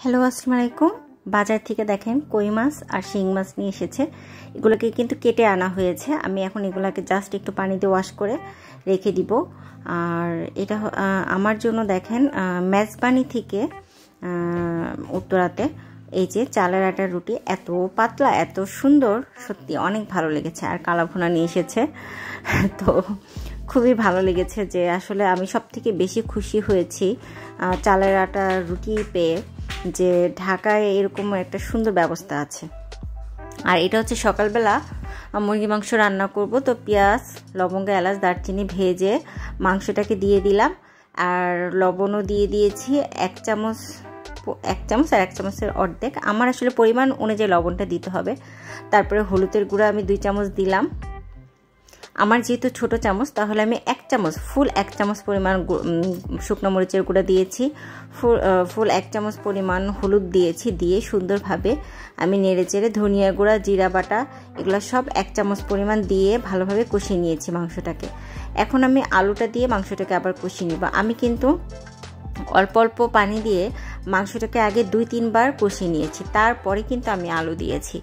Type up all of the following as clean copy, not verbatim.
Hello আসসালামু আলাইকুম। বাজার থেকে দেখেন কই মাছ আর শিং মাছ নিয়ে এসেছে। এগুলোকে কিন্তু কেটে আনা হয়েছে। আমি এখন এগুলোকে জাস্ট একটু পানি দিয়ে ওয়াশ করে রেখে দিব। আর এটা আমার জন্য দেখেন মেজবানি থেকে উত্তরাতে এই যে চালের আটার রুটি এত পাতলা এত সুন্দর, সত্যি অনেক ভালো লেগেছে। আর কালাভুনা নিয়ে এসেছে, তো খুবই ভালো লেগেছে। যে আসলে আমি সব থেকে বেশি খুশি হয়েছি চালের আটার রুটি পেয়ে, যে ঢাকায় এরকম একটা সুন্দর ব্যবস্থা আছে। আর এটা হচ্ছে সকালবেলা মুরগি মাংস রান্না করব, তো পেঁয়াজ লবঙ্গ এলাচ দারচিনি ভেজে মাংসটাকে দিয়ে দিলাম। আর লবণও দিয়ে দিয়েছি এক চামচ আর এক চামচের অর্ধেক। আমার আসলে পরিমাণ অনুযায়ী লবণটা দিতে হবে। তারপরে হলুদের গুঁড়া আমি 2 চামচ দিলাম। আমার যেহেতু ছোট চামচ, তাহলে আমি ফুল এক চামচ পরিমাণ শুকনো মরিচের গুঁড়া দিয়েছি, ফুল 1 চামচ পরিমাণ হলুদ দিয়েছি। দিয়ে সুন্দরভাবে আমি নেড়েচেড়ে ধনিয়া গুঁড়া জিরা বাটা এগুলো সব 1 চামচ পরিমাণ দিয়ে ভালোভাবে কষিয়ে নিয়েছি মাংসটাকে। এখন আমি আলুটা দিয়ে মাংসটাকে আবার কষিয়ে নিব। আমি কিন্তু অল্প অল্প পানি দিয়ে মাংসটাকে আগে 2-3 বার কষিয়ে নিয়েছি, তারপরে কিন্তু আমি আলু দিয়েছি।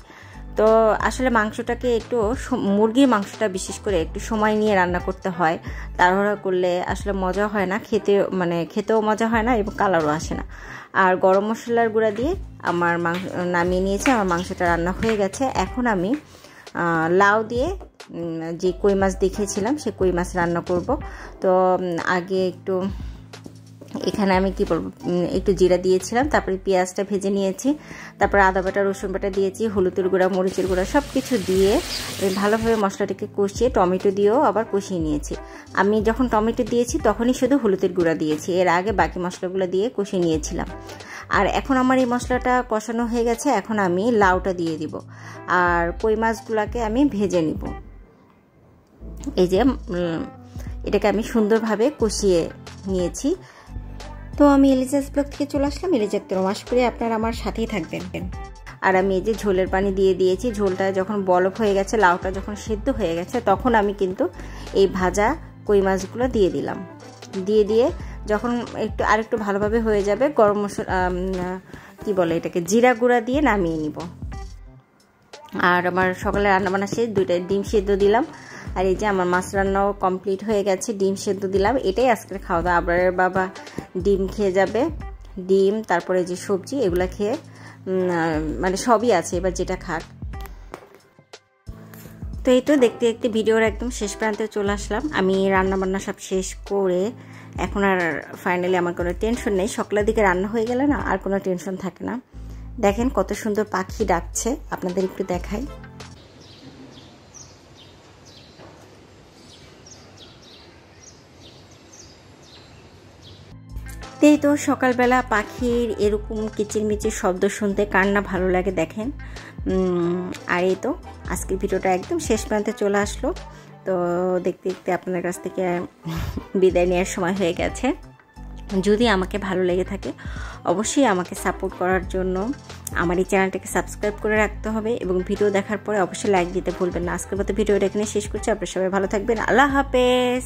তো আসলে মাংসটাকে একটু, মুরগির মাংসটা বিশেষ করে একটু সময় নিয়ে রান্না করতে হয়। তাড়াহুড়া করলে আসলে মজা হয় না, খেতেও মজা হয় না এবং কালারও আসে না। আর গরম মশলার গুঁড়া দিয়ে আমার নামিয়ে নিয়েছি। আমার মাংসটা রান্না হয়ে গেছে। এখন আমি লাউ দিয়ে যে কই মাছ দেখিয়েছিলাম সে কই মাছ রান্না করব। তো আগে একটু এখানে আমি কি বলবো, একটু জিরা দিয়েছিলাম, তারপরে পেঁয়াজটা ভেজে নিয়েছি, তারপরে আদা বাটা রসুন বাটা দিয়েছি, হলুদের গুঁড়া মরিচের গুঁড়া সব কিছু দিয়ে ভালোভাবে মশলাটাকে কষিয়ে টমেটো দিয়েও আবার কষিয়ে নিয়েছি। আমি যখন টমেটো দিয়েছি তখনই শুধু হলুদের গুঁড়া দিয়েছি, এর আগে বাকি মশলাগুলো দিয়ে কষিয়ে নিয়েছিলাম। আর এখন আমার এই মশলাটা কষানো হয়ে গেছে। এখন আমি লাউটা দিয়ে দিব আর কই মাছগুলোকে আমি ভেজে নিব। এই যে এটাকে আমি সুন্দরভাবে কষিয়ে নিয়েছি। তো আমি এলিজাস ব্লগ থেকে চলে আসলাম। এলিজাকে নমাস করে আপনারা আমার সাথেই থাকবেন। আর আমি এই যে ঝোলের পানি দিয়ে দিয়েছি। ঝোলটা যখন বলক হয়ে গেছে, লাউটা যখন সিদ্ধ হয়ে গেছে, তখন আমি কিন্তু এই ভাজা কই মাছগুলো দিয়ে দিলাম। দিয়ে যখন আরেকটু ভালোভাবে হয়ে যাবে, গরম মশলা কি বলে এটাকে, জিরা গুঁড়া দিয়ে নামিয়ে নিব। আর আমার সকালে রান্নাবান্না শেষ, 2টা ডিম সেদ্ধ দিলাম। আর এই যে আমার মাছ রান্নাও কমপ্লিট হয়ে গেছে, ডিম সেদ্ধ দিলাম। এটাই আজকের খাওয়া দাওয়া। আবরারের বাবা ডিম খেয়ে যাবে, ডিম তারপরে যে সবজি এগুলা খেয়ে মানে সবই আছে, এবার যেটা খাক। তো এই তো দেখতে দেখতে ভিডিওর একদম শেষ প্রান্তে চলে আসলাম। আমি রান্নাবান্না সব শেষ করে এখন আর ফাইনালি আমার কোনো টেনশন নেই। সকালের দিকে রান্না হয়ে গেলে না আর কোনো টেনশন থাকে না। দেখেন কত সুন্দর পাখি ডাকছে, আপনাদের একটু দেখাই। এই তো সকালবেলা পাখির এরকম কিচিরমিচির শব্দ শুনতে কার না ভালো লাগে দেখেন। আর এই তো আজকের ভিডিওটা একদম শেষ প্রান্তে চলে আসলো। তো দেখতে দেখতে আপনাদের কাছ থেকে বিদায় নেওয়ার সময় হয়ে গেছে। যদি আমাকে ভালো লেগে থাকে অবশ্যই আমাকে সাপোর্ট করার জন্য আমার এই চ্যানেলটাকে সাবস্ক্রাইব করে রাখতে হবে, এবং ভিডিও দেখার পরে অবশ্যই লাইক দিতে ভুলবেন না। আজকের মতো ভিডিওটা এখানে শেষ করছি। আপনারা সবাই ভালো থাকবেন। আল্লাহ হাফেজ।